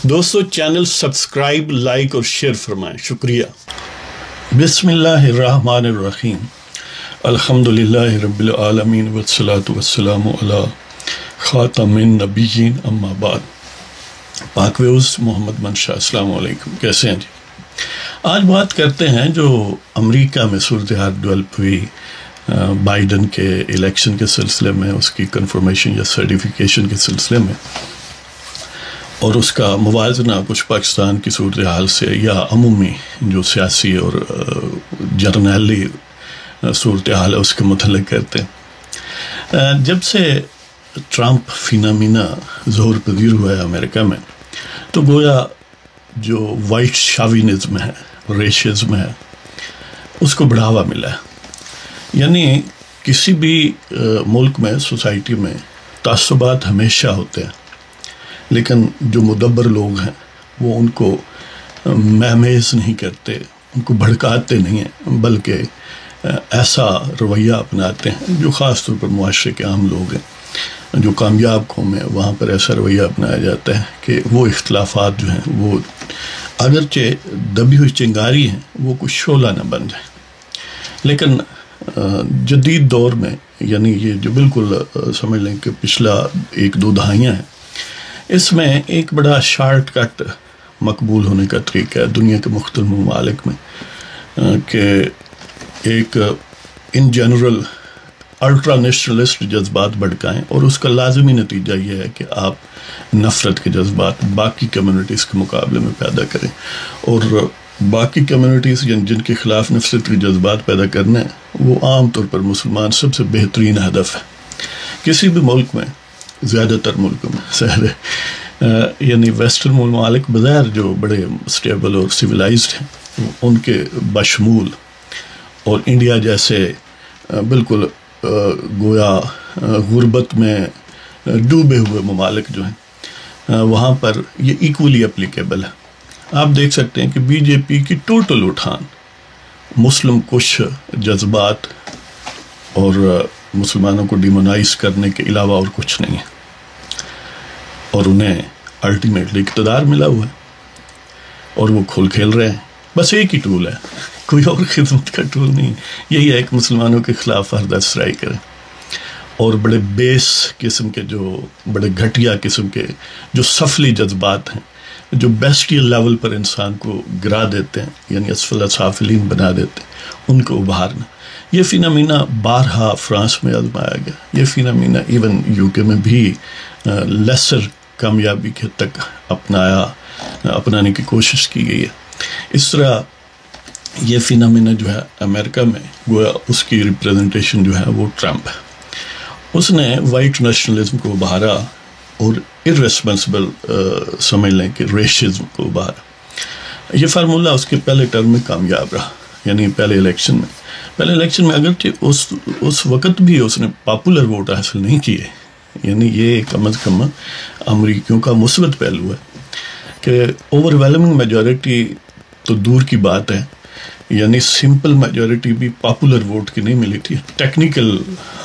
دوستو channel subscribe like اور share فرمائیں، شکریہ۔ بسم اللہ الرحمن الرحیم، الحمدللہ رب العالمین والصلاة والسلام علی خاتم النبیین اما بعد۔ پاک ویوز محمد منشا، السلام علیکم، کیسے ہیں جی؟ آج بات کرتے ہیں جو امریکہ میں صورتحال ڈیولپ ہوئی بائیڈن کے الیکشن کے سلسلے میں، اس کی کنفرمیشن یا سرٹیفیکیشن کے سلسلے میں، اور اس کا موازنہ کچھ پاکستان کی صورتحال سے یا عمومی جو سیاسی اور جرنیلی صورتحال ہے اس کے متعلق کرتے ہیں۔ جب سے ٹرمپ فینامینا ظہور پذیر ہوا ہے امریکہ میں، تو گویا جو وائٹ شاوینزم ہے، ریشزم ہے، اس کو بڑھاوا ملا ہے۔ یعنی کسی بھی ملک میں، سوسائٹی میں تعصبات ہمیشہ ہوتے ہیں، لیکن جو مدبر لوگ ہیں وہ ان کو مہمیز نہیں کرتے، ان کو بھڑکاتے نہیں ہیں، بلکہ ایسا رویہ اپناتے ہیں جو خاص طور پر معاشرے کے عام لوگ ہیں، جو کامیاب قوم ہے، وہاں پر ایسا رویہ اپنایا جاتا ہے کہ وہ اختلافات جو ہیں وہ اگرچہ دبی ہوئی چنگاری ہیں، وہ کچھ شعلہ نہ بن جائیں۔ لیکن جدید دور میں، یعنی یہ جو بالکل سمجھ لیں کہ پچھلا 1-2 دہائیاں ہیں، اس میں ایک بڑا شارٹ کٹ مقبول ہونے کا طریقہ ہے دنیا کے مختلف ممالک میں، کہ ایک ان جنرل الٹرا نیشنلسٹ جذبات بھڑکائیں، اور اس کا لازمی نتیجہ یہ ہے کہ آپ نفرت کے جذبات باقی کمیونٹیز کے مقابلے میں پیدا کریں، اور باقی کمیونٹیز جن کے خلاف نفرت کے جذبات پیدا کرنا ہے، وہ عام طور پر مسلمان سب سے بہترین ہدف ہے۔ کسی بھی ملک میں، زیادہ تر ملکوں میں سہل یعنی ویسٹرن ممالک بظاہر جو بڑے اسٹیبل اور سویلائزڈ ہیں، ان کے بشمول، اور انڈیا جیسے بالکل گویا غربت میں ڈوبے ہوئے ممالک جو ہیں، وہاں پر یہ ایکولی اپلیکیبل ہے۔ آپ دیکھ سکتے ہیں کہ بی جے پی کی ٹوٹل اٹھان مسلم کش جذبات اور مسلمانوں کو ڈیمونائز کرنے کے علاوہ اور کچھ نہیں ہے، اور انہیں الٹیمیٹلی اقتدار ملا ہوا ہے، اور وہ کھل کھیل رہے ہیں۔ بس ایک ہی ٹول ہے، کوئی اور خدمت کا ٹول نہیں، یہی ہے کہ مسلمانوں کے خلاف فردہ سرائی کریں، اور بڑے بیس قسم کے، جو بڑے گھٹیا قسم کے جو سفلی جذبات ہیں، جو بیسٹیل لیول پر انسان کو گرا دیتے ہیں، یعنی اسفل سافلین بنا دیتے ہیں، ان کو ابھارنا۔ یہ فینامینا بارہا فرانس میں آزمایا گیا، یہ فینامینا ایون یو کے میں بھی لیسر کامیابی کے تک اپنانے کی کوشش کی گئی ہے۔ اس طرح یہ فینامینا جو ہے امریکہ میں، گویا اس کی ریپریزنٹیشن جو ہے وہ ٹرمپ ہے۔ اس نے وائٹ نیشنلزم کو ابھارا اور ارریسپانسبل سمجھ لیں کہ ریشزم کو ابھارا۔ یہ فارمولہ اس کے پہلے ٹرم میں کامیاب رہا، یعنی پہلے الیکشن میں اگرچہ اس وقت بھی اس نے پاپولر ووٹ حاصل نہیں کیے، یعنی یہ کم از کم امریکیوں کا مثبت پہلو ہے کہ اوور ویلمنگ میجورٹی تو دور کی بات ہے، یعنی سمپل میجورٹی بھی پاپولر ووٹ کی نہیں ملی تھی۔ ٹیکنیکل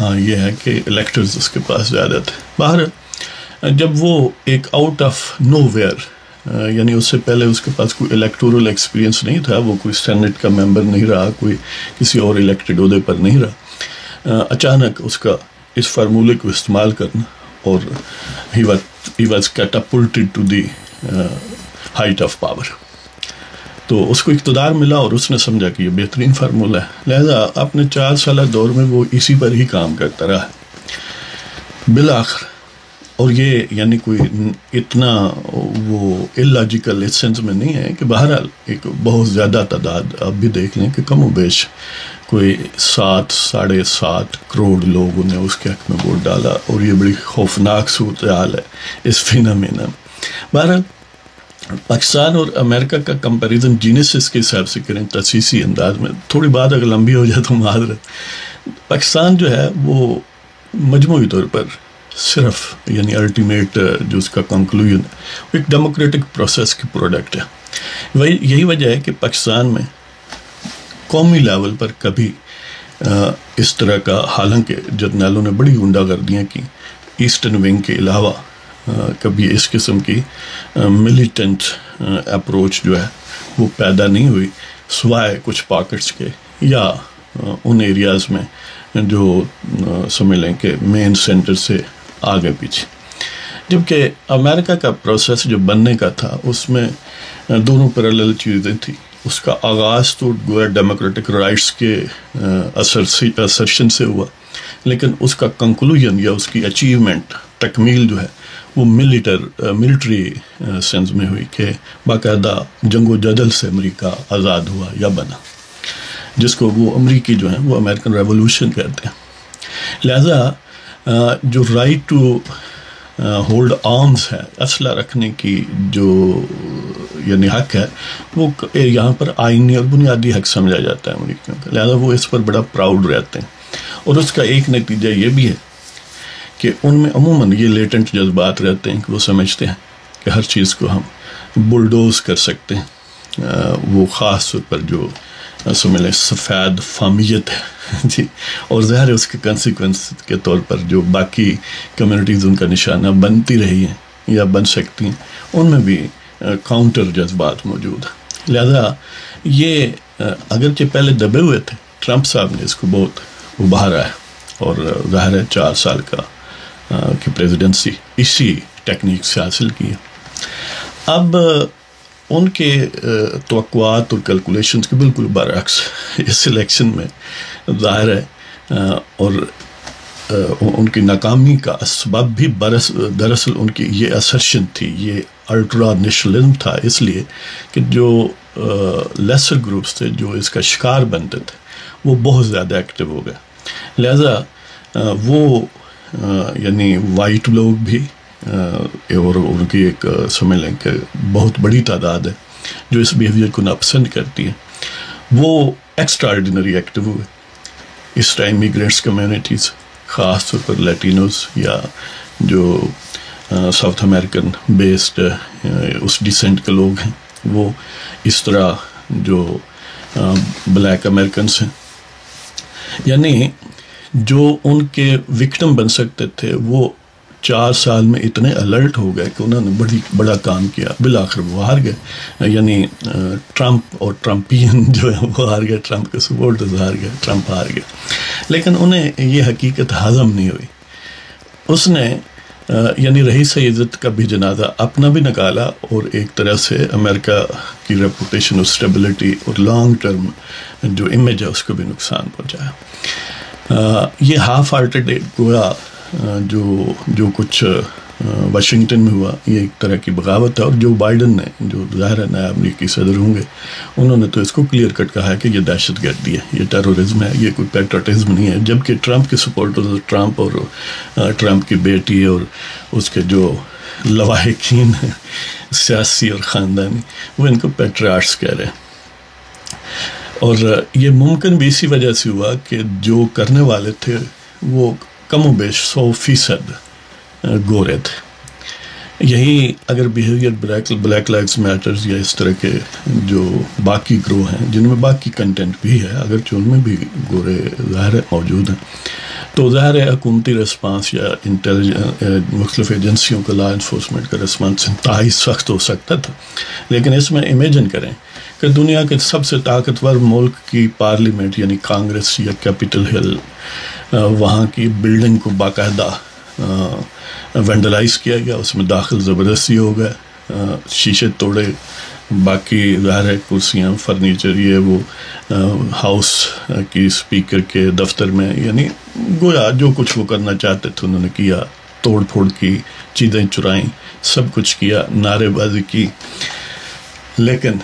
ہاں یہ ہے کہ الیکٹرز اس کے پاس زیادہ تھے۔ باہر جب وہ ایک آؤٹ آف نو ویئر، یعنی اس سے پہلے اس کے پاس کوئی الیکٹورل ایکسپیرینس نہیں تھا، وہ کوئی سینٹ کا ممبر نہیں رہا، کوئی کسی اور الیکٹڈ عہدے پر نہیں رہا، اچانک اس کا اس فارمولے کو استعمال کرنا، اور he was catapulted to the height of power، تو اس کو اقتدار ملا، اور اس نے سمجھا کہ یہ بہترین فارمولہ ہے، لہذا اپنے 4 سالہ دور میں وہ اسی پر ہی کام کرتا رہا بالآخر۔ اور یہ یعنی کوئی اتنا وہ اللاجیکل اس سینس میں نہیں ہے کہ بہرحال ایک بہت زیادہ تعداد، آپ بھی دیکھ لیں کہ کم و بیش کوئی 7-7.5 کروڑ لوگوں نے اس کے حق میں ووٹ ڈالا، اور یہ بڑی خوفناک صورتحال ہے اس فینامینا میں۔ بہرحال پاکستان اور امریکہ کا کمپیریزن جینیسس کے حساب سے کریں، تاسیسی انداز میں، تھوڑی بات اگر لمبی ہو جائے تو معذرت۔ پاکستان جو ہے وہ مجموعی طور پر صرف یعنی الٹیمیٹ جو اس کا کنکلوژن ہے، ایک ڈیموکریٹک پروسیس کی پروڈکٹ ہے۔ یہی وجہ ہے کہ پاکستان میں قومی لیول پر کبھی اس طرح کا، حالانکہ جرنیلوں نے بڑی غنڈہ گردیاں کی ایسٹرن ونگ کے علاوہ کبھی اس قسم کی ملیٹنٹ اپروچ جو ہے وہ پیدا نہیں ہوئی، سوائے کچھ پاکٹس کے یا ان ایریاز میں جو سمجھ لیں کہ مین سینٹر سے آگے پیچھے. جبکہ امریکہ کا پروسیس جو بننے کا تھا اس میں دونوں پیرالل چیزیں تھیں. اس کا آغاز تو گویا ڈیموکریٹک رائٹس کے اسرشن سے ہوا، لیکن اس کا کنکلوژن یا اس کی اچیومنٹ، تکمیل جو ہے وہ ملٹری سینس میں ہوئی کہ باقاعدہ جنگ و جدل سے امریکہ آزاد ہوا یا بنا، جس کو وہ امریکی جو ہیں وہ امریکن ریولوشن کہتے ہیں. لہذا جو رائٹ ٹو ہولڈ آرمز ہے، اسلحہ رکھنے کی جو یعنی حق ہے، وہ یہاں پر آئینی اور بنیادی حق سمجھا جاتا ہے امریکیوں کا. لہذا وہ اس پر بڑا پراؤڈ رہتے ہیں. اور اس کا ایک نتیجہ یہ بھی ہے کہ ان میں عموماً یہ لیٹنٹ جذبات رہتے ہیں کہ وہ سمجھتے ہیں کہ ہر چیز کو ہم بلڈوز کر سکتے ہیں. وہ خاص طور پر جو سمجھ لیں سفید فامیت ہے جی، اور ظاہر ہے اس کے کنسیکوینس کے طور پر جو باقی کمیونٹیز ان کا نشانہ بنتی رہی ہیں یا بن سکتی ہیں، ان میں بھی کاؤنٹر جذبات موجود ہیں. لہذا یہ اگرچہ پہلے دبے ہوئے تھے، ٹرمپ صاحب نے اس کو بہت ابھارا ہے، اور ظاہر ہے 4 سال کا کی پریزیڈنسی اسی ٹیکنیک سے حاصل کی ہے. اب ان کے توقعات اور کیلکولیشنز کے بالکل برعکس اس الیکشن میں ظاہر ہے، اور ان کی ناکامی کا اسباب بھی دراصل ان کی یہ اسرشن تھی، یہ الٹرا نیشنلزم تھا، اس لیے کہ جو لیسر گروپس تھے جو اس کا شکار بنتے تھے وہ بہت زیادہ ایکٹیو ہو گئے. لہذا وہ یعنی وائٹ لوگ بھی اور ان کی ایک سمجھ لیں کہ بہت بڑی تعداد ہے جو اس بیہیویئر کو ناپسند کرتی ہے، وہ ایکسٹرا آرڈینری ایکٹیو ہوئے. اس ٹائم امیگرینٹس کمیونٹیز، خاص طور پر لیٹینوز یا جو ساؤتھ امریکن بیسڈ اس ڈیسنٹ کے لوگ ہیں، وہ اس طرح جو بلیک امریکنس ہیں، یعنی جو ان کے وکٹم بن سکتے تھے، وہ 4 سال میں اتنے الرٹ ہو گئے کہ انہوں نے بڑا کام کیا. بالآخر وہ ہار گئے، یعنی ٹرمپ اور ٹرمپین جو ہے وہ ہار گئے، ٹرمپ کے سپورٹرز ہار گئے، ٹرمپ ہار گئے. لیکن انہیں یہ حقیقت ہضم نہیں ہوئی. اس نے یعنی رئیس عزت کا بھی جنازہ اپنا بھی نکالا، اور ایک طرح سے امریکہ کی ریپوٹیشن اور اسٹیبلٹی اور لانگ ٹرم جو امیج ہے اس کو بھی نقصان پہنچایا. یہ ہاف ہارٹڈ گویا جو کچھ واشنگٹن میں ہوا، یہ ایک طرح کی بغاوت ہے. اور جو بائیڈن نے، جو ظاہر ہے نیا امریکی صدر ہوں گے، انہوں نے تو اس کو کلیئر کٹ کہا ہے کہ یہ دہشت گردی ہے، یہ ٹیرورزم ہے، یہ کوئی پیٹریوٹزم نہیں ہے. جبکہ ٹرمپ کے سپورٹرز، ٹرمپ اور ٹرمپ کی بیٹی اور اس کے جو لواحقین ہیں سیاسی اور خاندانی، وہ ان کو پیٹریاٹس کہہ رہے ہیں. اور یہ ممکن بھی اسی وجہ سے ہوا کہ جو کرنے والے تھے وہ کم و بیش 100% گورے تھے. یہی اگر بیہیویئر بلیک لائفز میٹرز یا اس طرح کے جو باقی گروہ ہیں جن میں باقی کنٹینٹ بھی ہے، اگرچہ ان میں بھی گورے ظاہر موجود ہیں، تو ظاہر ہے حکومتی رسپانس یا مختلف ایجنسیوں کا لا انفورسمنٹ کا رسپانس انتہائی سخت ہو سکتا تھا. لیکن اس میں امیجن کریں کہ دنیا کے سب سے طاقتور ملک کی پارلیمنٹ یعنی کانگریس یا کیپٹل ہل، وہاں کی بلڈنگ کو باقاعدہ وینڈلائز کیا گیا، اس میں داخل زبردستی ہو گئے، شیشے توڑے، باقی ظاہر ہے کرسیاں، فرنیچر، یہ وہ ہاؤس کی اسپیکر کے دفتر میں، یعنی گویا جو کچھ وہ کرنا چاہتے تھے انہوں نے کیا. توڑ پھوڑ کی، چیزیں چرائیں، سب کچھ کیا، نعرے بازی کی. لیکن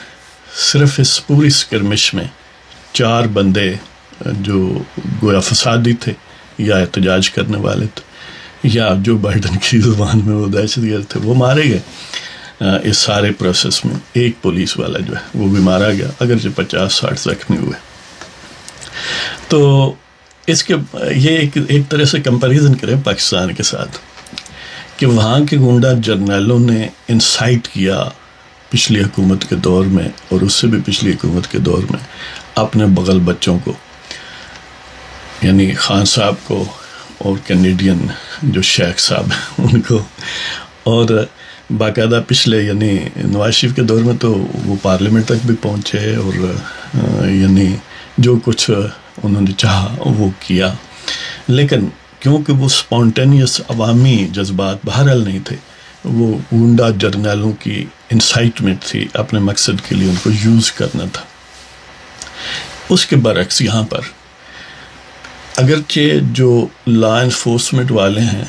صرف اس پوری اسکرمش میں 4 بندے جو گویا فسادی تھے یا احتجاج کرنے والے تھے یا جو بائیڈن کی زبان میں وہ دہشت گرد تھے، وہ مارے گئے. اس سارے پروسیس میں ایک پولیس والا جو ہے وہ بھی مارا گیا، اگرچہ 50-60 زخمی ہوئے. تو اس کے یہ ایک طرح سے کمپیریزن کریں پاکستان کے ساتھ کہ وہاں کے گنڈا جرنیلوں نے انسائٹ کیا پچھلی حکومت کے دور میں اور اس سے بھی پچھلی حکومت کے دور میں اپنے بغل بچوں کو، یعنی خان صاحب کو اور کینیڈین جو شیخ صاحب ان کو، اور باقاعدہ پچھلے یعنی نواز شریف کے دور میں تو وہ پارلیمنٹ تک بھی پہنچے اور یعنی جو کچھ انہوں نے چاہا وہ کیا، لیکن کیونکہ وہ سپونٹینیس عوامی جذبات بہرحال نہیں تھے، وہ گنڈا جرنیلوں کی انسائٹمنٹ تھی، اپنے مقصد کے لیے ان کو یوز کرنا تھا۔ اس کے برعکس یہاں پر اگرچہ جو لا انفورسمنٹ والے ہیں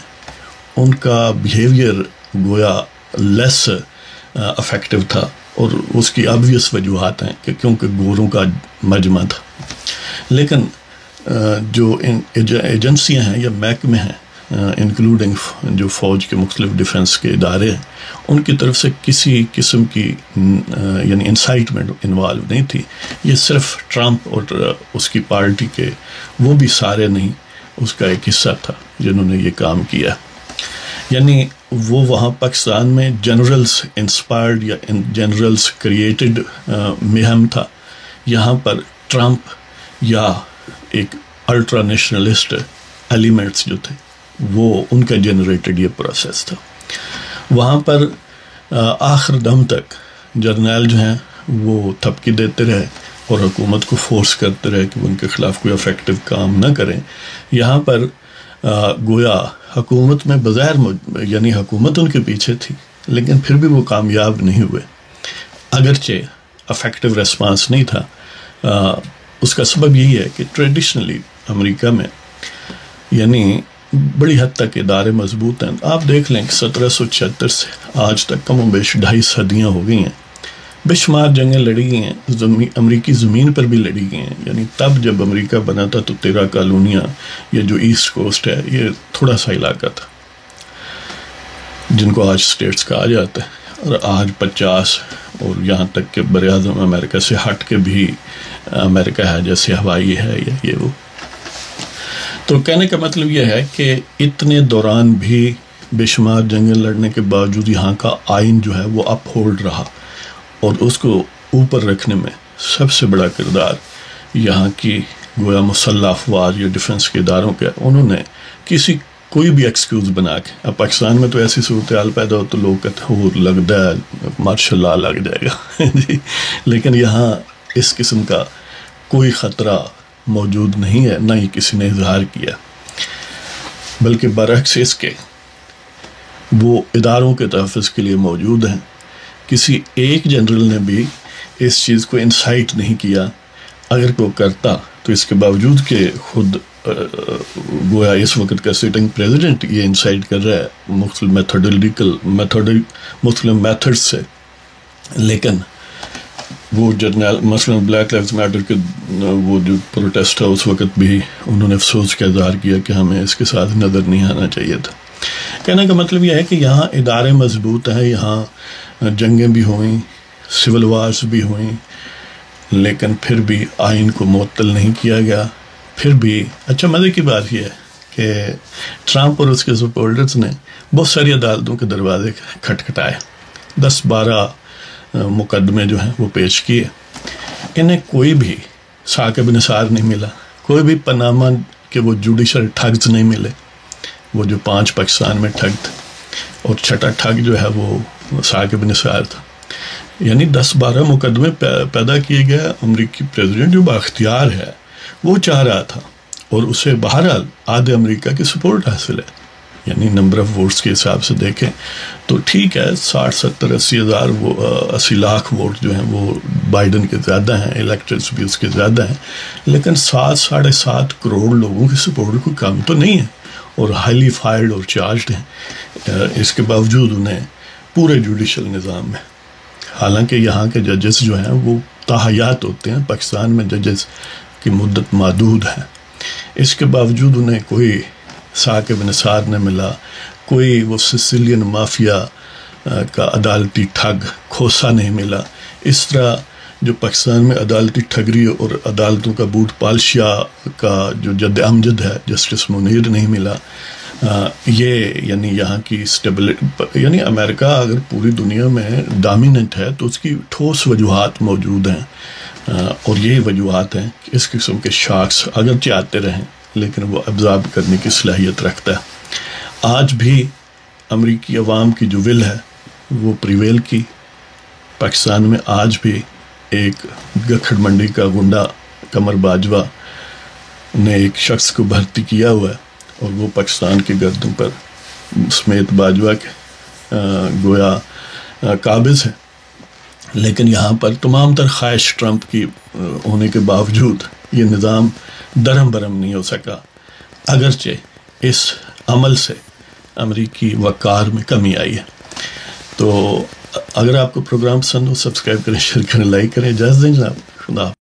ان کا بیہیویئر گویا لیس افیکٹو تھا، اور اس کی آبویس وجوہات ہیں کہ کیونکہ گوروں کا مجمع تھا، لیکن جو ایجنسیاں ہیں یا محکمے ہیں انکلوڈنگ جو فوج کے مختلف ڈیفنس کے ادارے ہیں، ان کی طرف سے کسی قسم کی یعنی انسائٹمنٹ انوالو نہیں تھی۔ یہ صرف ٹرمپ اور اس کی پارٹی کے وہ بھی سارے نہیں، اس کا ایک حصہ تھا جنہوں نے یہ کام کیا، یعنی وہ وہاں پاکستان میں جنرلز انسپائرڈ یا جنرلز کریٹڈ مہم تھا، یہاں پر ٹرمپ یا ایک الٹرا نیشنلسٹ ایلیمنٹس جو تھے وہ ان کا جنریٹڈ یہ پروسیس تھا۔ وہاں پر آخر دم تک جرنیل جو ہیں وہ تھپکی دیتے رہے اور حکومت کو فورس کرتے رہے کہ وہ ان کے خلاف کوئی افیکٹو کام نہ کریں۔ یہاں پر گویا حکومت میں بظاہر یعنی حکومت ان کے پیچھے تھی، لیکن پھر بھی وہ کامیاب نہیں ہوئے، اگرچہ افیکٹو ریسپانس نہیں تھا۔ اس کا سبب یہی ہے کہ ٹریڈیشنلی امریکہ میں یعنی بڑی حد تک ادارے مضبوط ہیں۔ آپ دیکھ لیں کہ 1776 سے آج تک کم و بیش 2.5 صدیاں ہو گئی ہیں، بے شمار جنگیں لڑی گئی ہیں، امریکی زمین پر بھی لڑی گئی ہیں، یعنی تب جب امریکہ بنا تھا تو 13 کالونیاں، یہ جو ایسٹ کوسٹ ہے یہ تھوڑا سا علاقہ تھا جن کو آج سٹیٹس کہا جاتا ہے، اور آج 50 اور یہاں تک کہ براعظم امریکہ سے ہٹ کے بھی امریکہ ہے، جیسے ہوائی ہے یا یہ وہ۔ تو کہنے کا مطلب یہ ہے کہ اتنے دوران بھی بے شمار جنگیں لڑنے کے باوجود یہاں کا آئین جو ہے وہ اپ ہولڈ رہا، اور اس کو اوپر رکھنے میں سب سے بڑا کردار یہاں کی گویا مسلح افواج یا ڈیفنس کے اداروں کا۔ انہوں نے کوئی بھی ایکسکیوز بنا کے، اب پاکستان میں تو ایسی صورتحال پیدا ہو تو لوگ کہتے ہیں وہ لگتا ہے مارشل لا لگ جائے گا جی، لیکن یہاں اس قسم کا کوئی خطرہ موجود نہیں ہے، نہ ہی کسی نے اظہار کیا، بلکہ برعکس اس کے وہ اداروں کے تحفظ کے لیے موجود ہیں۔ کسی ایک جنرل نے بھی اس چیز کو انسائٹ نہیں کیا، اگر کوئی کرتا تو اس کے باوجود کہ خود گویا اس وقت کا سٹنگ پریزیڈنٹ یہ انسائٹ کر رہا ہے مختلف میتھڈ سے، لیکن وہ جرنل مثلا بلیک لائیوز میٹر کے وہ جو پروٹیسٹ ہے اس وقت بھی انہوں نے افسوس کا اظہار کیا کہ ہمیں اس کے ساتھ نظر نہیں آنا چاہیے تھا۔ کہنے کا مطلب یہ ہے کہ یہاں ادارے مضبوط ہیں، یہاں جنگیں بھی ہوئیں، سول وارز بھی ہوئیں، لیکن پھر بھی آئین کو معطل نہیں کیا گیا۔ پھر بھی اچھا مزے کی بات یہ ہے کہ ٹرمپ اور اس کے سپورٹرز نے بہت ساری عدالتوں کے دروازے کھٹکھٹائے، 10-12 مقدمے جو ہیں وہ پیش کیے، انہیں کوئی بھی ثاقب نثار نہیں ملا، کوئی بھی پاناما کے وہ جوڈیشل ٹھگز نہیں ملے، وہ جو 5 پاکستان میں ٹھگ تھے، اور چھٹا ٹھگ جو ہے وہ ثاقب نثار تھا۔ یعنی 10-12 مقدمے پیدا کیے گئے۔ امریکی پریزیڈنٹ جو بااختیار ہے وہ چاہ رہا تھا، اور اسے بہرحال آدھے امریکہ کی سپورٹ حاصل ہے، یعنی نمبر آف ووٹس کے حساب سے دیکھیں تو ٹھیک ہے، 60-70-80 لاکھ ووٹ جو ہیں وہ بائیڈن کے زیادہ ہیں، الیکٹرز بھی اس کے زیادہ ہیں، لیکن 7-7.5 کروڑ لوگوں کی سپورٹ کوئی کم تو نہیں ہے، اور ہائیلی فائرڈ اور چارجڈ ہیں۔ اس کے باوجود انہیں پورے جوڈیشل نظام میں، حالانکہ یہاں کے ججز جو ہیں وہ تاحیات ہوتے ہیں، پاکستان میں ججز کی مدت محدود ہے، اس کے باوجود انہیں کوئی ثاقب نثار نہ ملا، کوئی وہ سسیلین مافیا کا عدالتی ٹھگ کھوسا نہیں ملا۔ اس طرح جو پاکستان میں عدالتی ٹھگری اور عدالتوں کا بوٹ پالشیا کا جو جد امجد ہے، جسٹس منیر نہیں ملا۔ یہ یعنی یہاں کی اسٹیبلٹی، یعنی امریکہ اگر پوری دنیا میں ڈومیننٹ ہے تو اس کی ٹھوس وجوہات موجود ہیں، اور یہی وجوہات ہیں کہ اس قسم کے شاکس اگرچہ آتے رہیں لیکن وہ ابزارب کرنے کی صلاحیت رکھتا ہے۔ آج بھی امریکی عوام کی جو ول ہے وہ پریویل کی. پاکستان میں آج بھی ایک گکھڑ منڈی کا گنڈا قمر باجوہ نے ایک شخص کو بھرتی کیا ہوا ہے اور وہ پاکستان کے گردوں پر سمیت باجوہ کے گویا قابض ہے. لیکن یہاں پر تمام تر خواہش ٹرمپ کی ہونے کے باوجود یہ نظام درہم برہم نہیں ہو سکا، اگرچہ اس عمل سے امریکی وقار میں کمی آئی ہے. تو اگر آپ کو پروگرام پسند ہو سبسکرائب کریں، شیئر کریں، لائک کریں. اجازت دیں جناب، خدا حافظ.